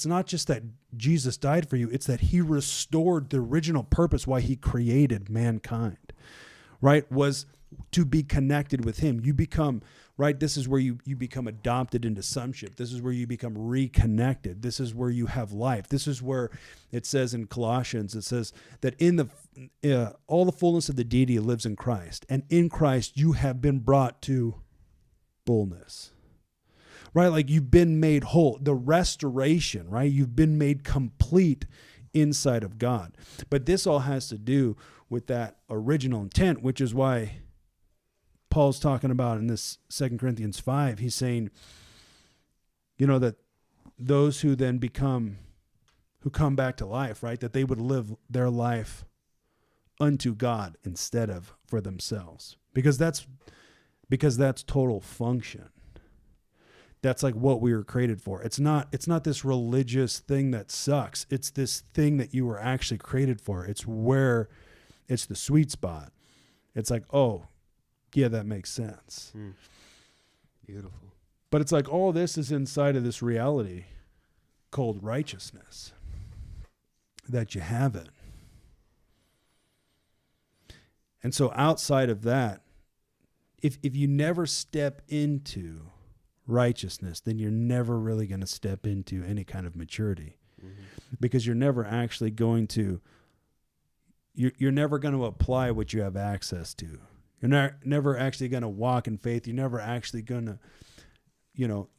not just that Jesus died for you. It's that he restored the original purpose why he created mankind, right? Was to be connected with him. You become, right? This is where you become adopted into sonship. This is where you become reconnected. This is where you have life. This is where it says in Colossians, it says that in all the fullness of the deity lives in Christ. And in Christ, you have been brought to fullness, right? Like you've been made whole, the restoration, right? You've been made complete inside of God. But this all has to do with that original intent, which is why Paul's talking about in this 2 Corinthians 5, he's saying, that those who then who come back to life, right, that they would live their life unto God instead of for themselves. Because that's total function. That's like what we were created for. It's not this religious thing that sucks. It's this thing that you were actually created for. It's the sweet spot. It's like, oh, yeah, that makes sense. Beautiful. But it's like all this is inside of this reality called righteousness that you have it. And so outside of that, if you never step into righteousness, then you're never really going to step into any kind of maturity, because you're never actually going to, you're never going to apply what you have access to. You're never actually going to walk in faith. You're never actually going to,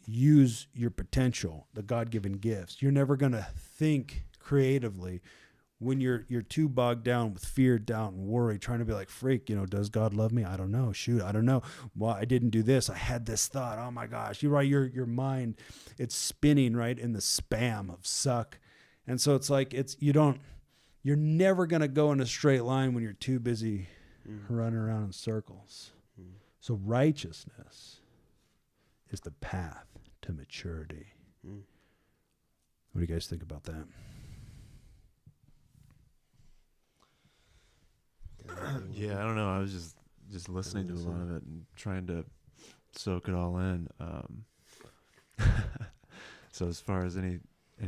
use your potential, the God-given gifts. You're never going to think creatively when you're too bogged down with fear, doubt, and worry, trying to be like, freak, does God love me? I don't know. Shoot, I don't know. Well, I didn't do this. I had this thought. Oh my gosh. You're right. Your mind, it's spinning right in the spam of suck. And so it's like, you're never going to go in a straight line when you're too busy running around in circles. So righteousness is the path to maturity. What do you guys think about that? Yeah, I don't know. I was just listening to a lot of it and trying to soak it all in. So as far as any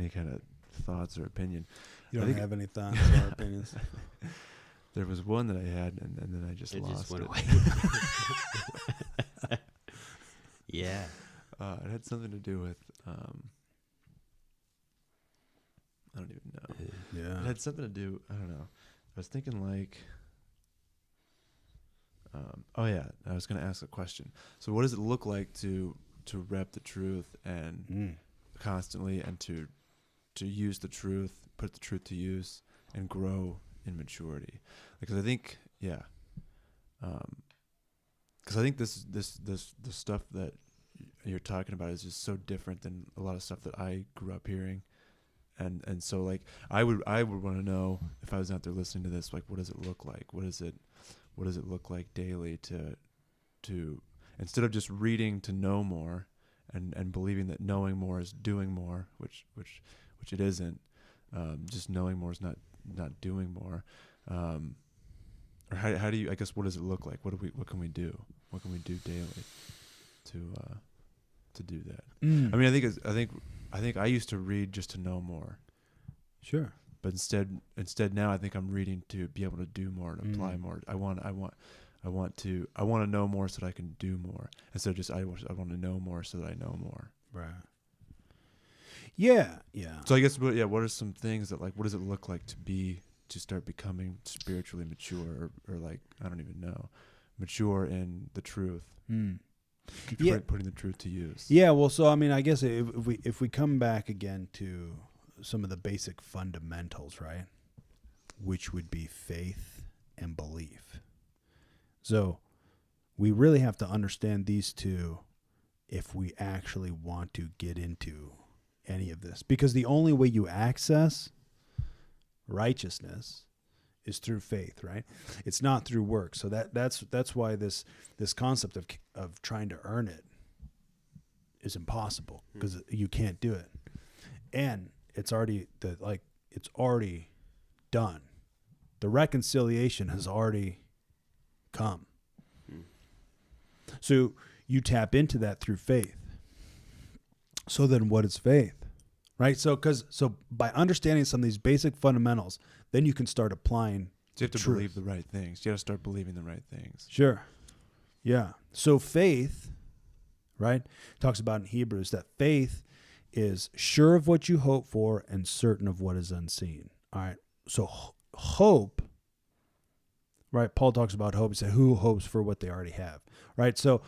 kind of thoughts or opinion, You don't have any thoughts or opinions? There was one that I had, and then I just lost went it. away. Yeah. It had something to do with, I don't even know. Yeah. It had something to do, I don't know. I was thinking like, I was going to ask a question. So what does it look like to rep the truth and constantly, and to use the truth, put the truth to use, and grow in maturity? Because I think, because I think this the stuff that you're talking about is just so different than a lot of stuff that I grew up hearing. And so like I would want to know, if I was out there listening to this, like, what does it look like? What does it look like daily to instead of just reading to know more and believing that knowing more is doing more, which it isn't. Just knowing more is not doing more. Or how do you, I guess, what does it look like? What can we do? What can we do daily to do that? I mean, I think I used to read just to know more. Sure. But instead now I think I'm reading to be able to do more, to apply more. I want to know more so that I can do more. Instead of just I want to know more so that I know more. Right. Yeah. So I guess what are some things that, like, what does it look like to start becoming spiritually mature, or like, I don't even know, mature in the truth. Putting the truth to use. Yeah, well, so I mean, I guess if we come back again to some of the basic fundamentals, right, which would be faith and belief. So we really have to understand these two if we actually want to get into any of this, because the only way you access righteousness is through faith, right? It's not through work. So that's why this concept of trying to earn it is impossible, because you can't do it, and it's already done. The reconciliation has already come. So you tap into that through faith. So then, what is faith? Right? So by understanding some of these basic fundamentals, then you can start applying. So you have to believe the right things. You got to start believing the right things. Sure. Yeah. So faith, right, talks about in Hebrews that faith is sure of what you hope for and certain of what is unseen. All right. So hope, right? Paul talks about hope. He said, who hopes for what they already have, right? So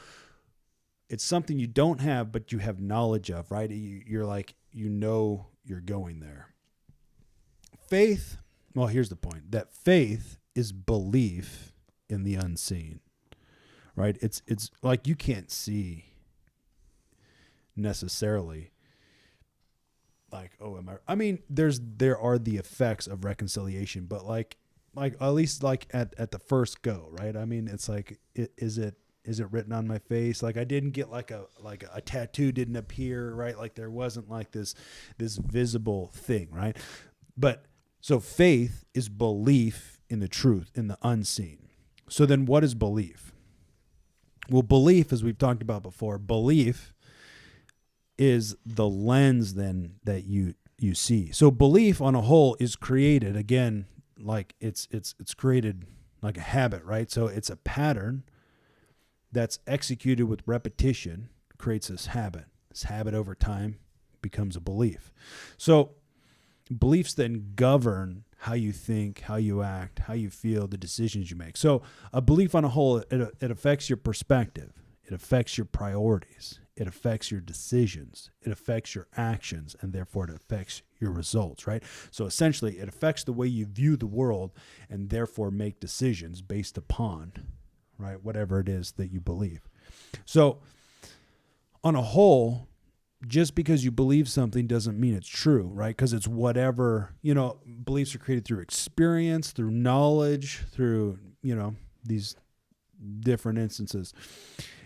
it's something you don't have, but you have knowledge of, right? You're like, you're going there. Faith, well, here's the point, that faith is belief in the unseen, right? It's like you can't see necessarily, like, I mean, there are the effects of reconciliation, but like at least like at the first go, right? I mean, it's like, is it written on my face? Like, I didn't get like a tattoo didn't appear, right? Like there wasn't like this visible thing, right? But so faith is belief in the truth, in the unseen. So then what is belief? Well, belief, as we've talked about before, belief is the lens then that you see. So belief on a whole is created, again, like it's created like a habit, right? So it's a pattern that's executed with repetition, creates this habit. This habit over time becomes a belief. So beliefs then govern how you think, how you act, how you feel, the decisions you make. So a belief on a whole, it affects your perspective. It affects your priorities. It affects your decisions. It affects your actions, and therefore it affects your results, right? So essentially, it affects the way you view the world and therefore make decisions based upon, right, whatever it is that you believe. So on a whole, just because you believe something doesn't mean it's true, right? Because it's whatever, beliefs are created through experience, through knowledge, through, these different instances.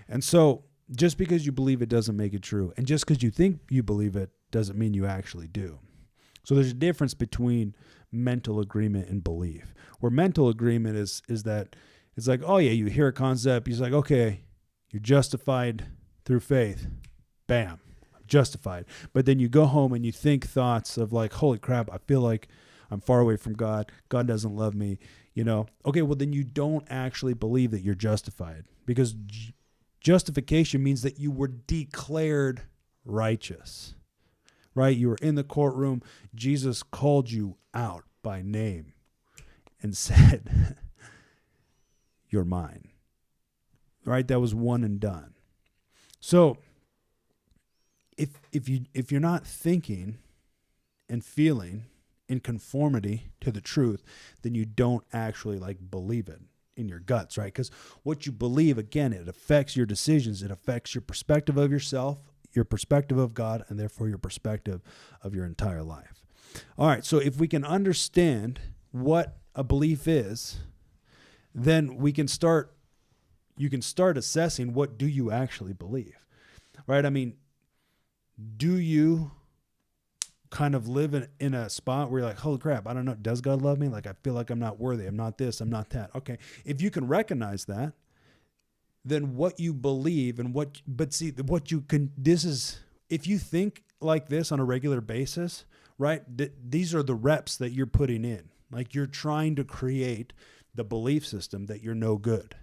And so just because you believe it doesn't make it true. And just because you think you believe it doesn't mean you actually do. So there's a difference between mental agreement and belief. Where mental agreement is that it's like, oh yeah, you hear a concept, you're like, okay, you're justified through faith. Bam, justified. But then you go home and you think thoughts of like, holy crap, I feel like I'm far away from God. God doesn't love me. Okay, well then you don't actually believe that you're justified, because justification means that you were declared righteous, right? You were in the courtroom. Jesus called you out by name and said, you're mine, right? That was one and done. So if you're not thinking and feeling in conformity to the truth, then you don't actually like believe it. in your guts, right? Because what you believe, again, it affects your decisions. It affects your perspective of yourself, your perspective of God, and therefore your perspective of your entire life. All right, so if we can understand what a belief is, then you can start assessing, what do you actually believe, right? I mean, do you kind of live in a spot where you're like, holy crap, I don't know, does God love me? Like, I feel like I'm not worthy. I'm not this, I'm not that. Okay, if you can recognize that, then what you believe and if you think like this on a regular basis, right? These are the reps that you're putting in. Like, you're trying to create the belief system that you're no good.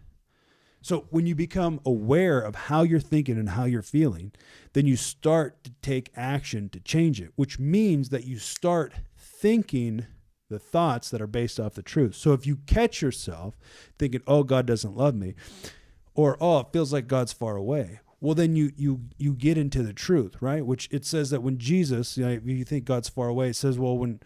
So when you become aware of how you're thinking and how you're feeling, then you start to take action to change it, which means that you start thinking the thoughts that are based off the truth. So if you catch yourself thinking, oh, God doesn't love me, or, oh, it feels like God's far away, well, then you get into the truth, right? Which it says that when Jesus, if you think God's far away, it says, well, when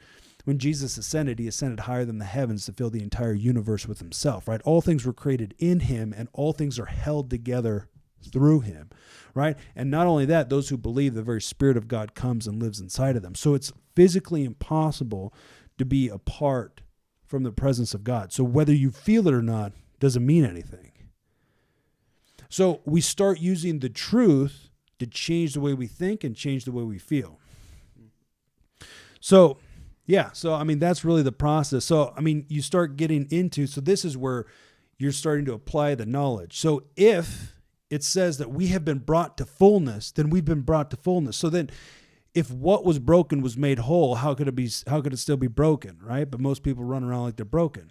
Jesus ascended, he ascended higher than the heavens to fill the entire universe with himself, right? All things were created in him, and all things are held together through him, right? And not only that, those who believe, the very Spirit of God comes and lives inside of them. So it's physically impossible to be apart from the presence of God. So whether you feel it or not doesn't mean anything. So we start using the truth to change the way we think and change the way we feel. So, yeah, I mean, that's really the process. So, I mean, you start getting into, so this is where you're starting to apply the knowledge. So if it says that we have been brought to fullness, then we've been brought to fullness. So then if what was broken was made whole, how could it still be broken, right? But most people run around like they're broken.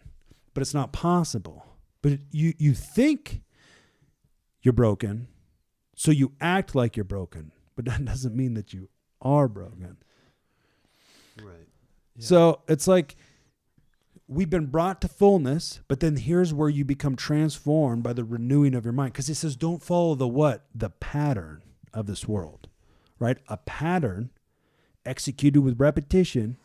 But it's not possible. But you think you're broken, so you act like you're broken, but that doesn't mean that you are broken. Right. Yeah. So it's like we've been brought to fullness, but then here's where you become transformed by the renewing of your mind. Because it says don't follow the pattern of this world, right? A pattern executed with repetition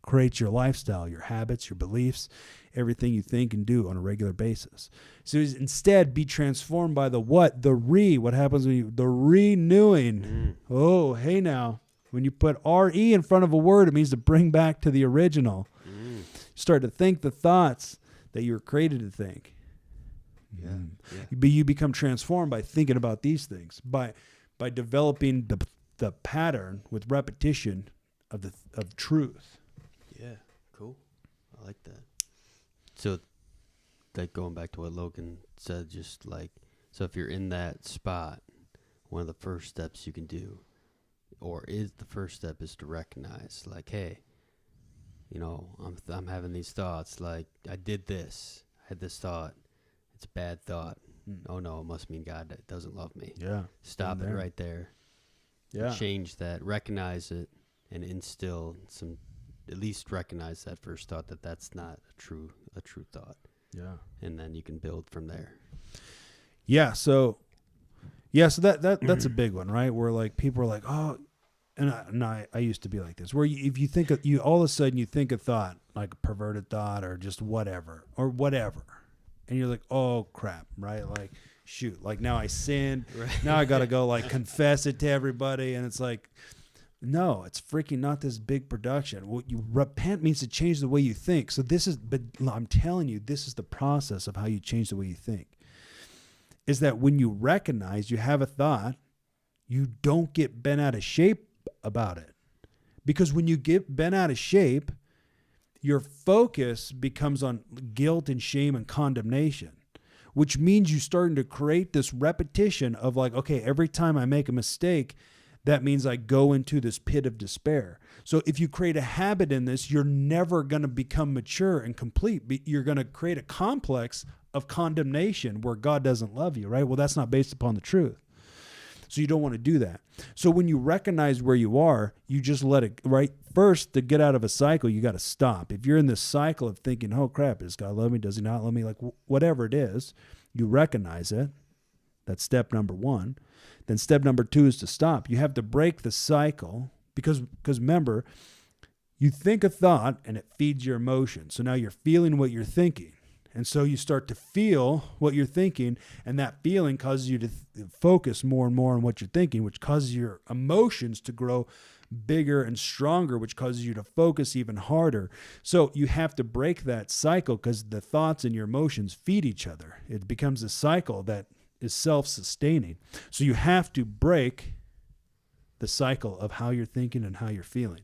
creates your lifestyle, your habits, your beliefs, everything you think and do on a regular basis. So instead, be transformed by what happens when the renewing. Oh, hey now, when you put R-E in front of a word, it means to bring back to the original. Start to think the thoughts that you were created to think. Yeah. But you become transformed by thinking about these things, by developing the pattern with repetition of truth. Yeah, cool. I like that. So, like, going back to what Logan said, just like, so if you're in that spot, one of the first steps you can do, or is the first step, is to recognize, like, hey, I'm having these thoughts, like, I did this, I had this thought, it's a bad thought. Oh no, it must mean God doesn't love me. Yeah. Stop it right there. Yeah. Change that, recognize it, and instill some, at least recognize that first thought that's not a true thought. Yeah. And then you can build from there. Yeah. So that's a big one, right? Where like people are like, oh, and I used to be like this, where if you think you all of a sudden you think a thought, like a perverted thought or just whatever, and you're like, oh crap, right? Like, shoot, like now I sinned. Right. Now I got to go like confess it to everybody. And it's like, no, it's freaking not this big production. What you repent means to change the way you think. So but I'm telling you, this is the process of how you change the way you think. Is that when you recognize you have a thought, you don't get bent out of shape about it. Because when you get bent out of shape, your focus becomes on guilt and shame and condemnation, which means you're starting to create this repetition of like, okay, every time I make a mistake, that means I go into this pit of despair. So if you create a habit in this, you're never going to become mature and complete. You're going to create a complex of condemnation where God doesn't love you, right? Well, that's not based upon the truth. So you don't want to do that. So when you recognize where you are, you just let it, right? First, to get out of a cycle, you got to stop. If you're in this cycle of thinking, oh crap, does God love me? Does he not love me? Like whatever it is, you recognize it. That's step number one. Then step number two is to stop. You have to break the cycle because remember, you think a thought and it feeds your emotion. So now you're feeling what you're thinking. And so you start to feel what you're thinking, and that feeling causes you to focus more and more on what you're thinking, which causes your emotions to grow bigger and stronger, which causes you to focus even harder. So you have to break that cycle, because the thoughts and your emotions feed each other. It becomes a cycle that is self-sustaining. So you have to break the cycle of how you're thinking and how you're feeling.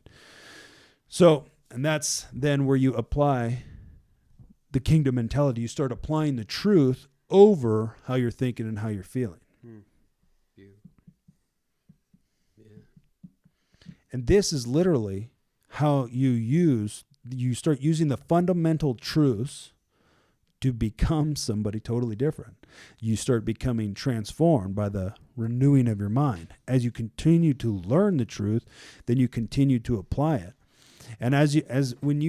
So, and that's then where you apply the kingdom mentality. You start applying the truth over how you're thinking and how you're feeling. Yeah. And this is literally how you start using the fundamental truths to become somebody totally different. You start becoming transformed by the renewing of your mind. As you continue to learn the truth, then you continue to apply it. And when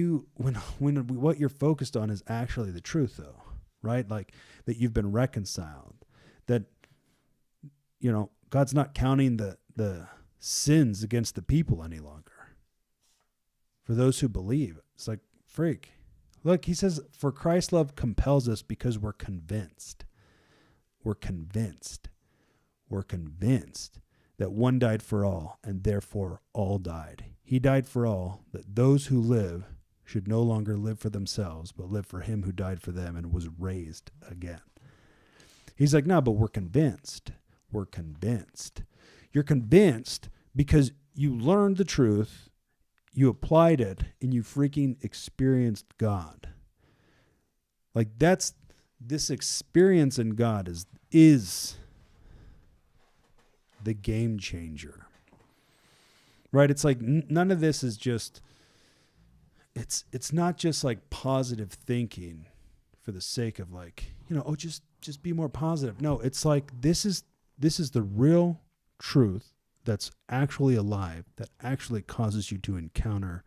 what you're focused on is actually the truth, though, right? Like that you've been reconciled, that, you know, God's not counting the sins against the people any longer. For those who believe, it's like, freak. Look, he says, for Christ's love compels us because we're convinced. We're convinced that one died for all, and therefore all died. He died for all, that those who live should no longer live for themselves, but live for him who died for them and was raised again. He's like, no, but we're convinced. We're convinced. You're convinced because you learned the truth, you applied it, and you freaking experienced God. Like this experience in God is the game changer. Right? It's like none of this is just, it's not just like positive thinking for the sake of like, you know, oh, just be more positive. No, it's like this is the real truth that's actually alive, that actually causes you to encounter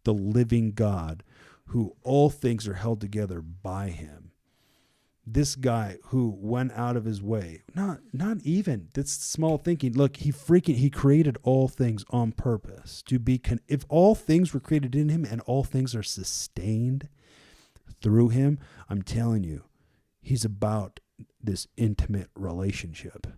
the living God, who all things are held together by him. This guy who went out of his way, not even that's small thinking. Look, he created all things on purpose to be, if all things were created in him and all things are sustained through him, I'm telling you, he's about this intimate relationship,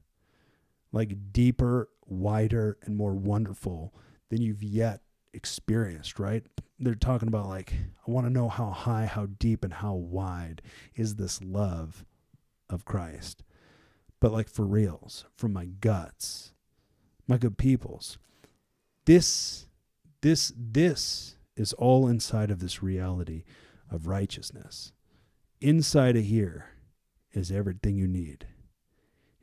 like deeper, wider, and more wonderful than you've yet experienced, right? They're talking about like, I want to know how high, how deep, and how wide is this love of Christ. But like for reals, from my guts, my good peoples, this is all inside of this reality of righteousness. Inside of here is everything you need.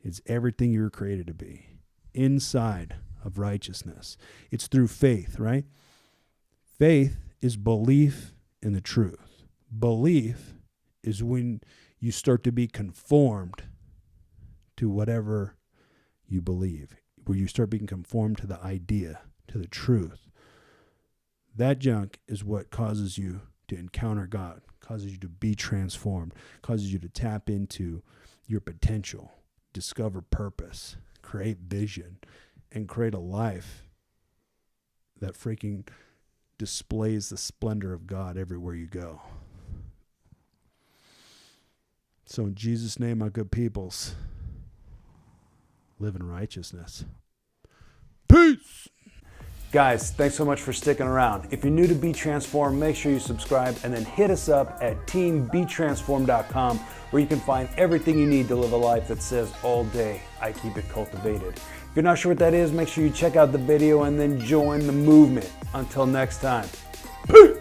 It's everything you were created to be. Inside of righteousness. It's through faith, right? Faith is belief in the truth. Belief is when you start to be conformed to whatever you believe, where you start being conformed to the idea, to the truth. That junk is what causes you to encounter God, causes you to be transformed, causes you to tap into your potential, discover purpose, create vision, and create a life that freaking displays the splendor of God everywhere you go. So in Jesus' name, my good peoples, live in righteousness. Peace! Guys, thanks so much for sticking around. If you're new to Be Transformed, make sure you subscribe and then hit us up at teambetransformed.com, where you can find everything you need to live a life that says all day, I keep it cultivated. If you're not sure what that is, make sure you check out the video and then join the movement. Until next time, peace!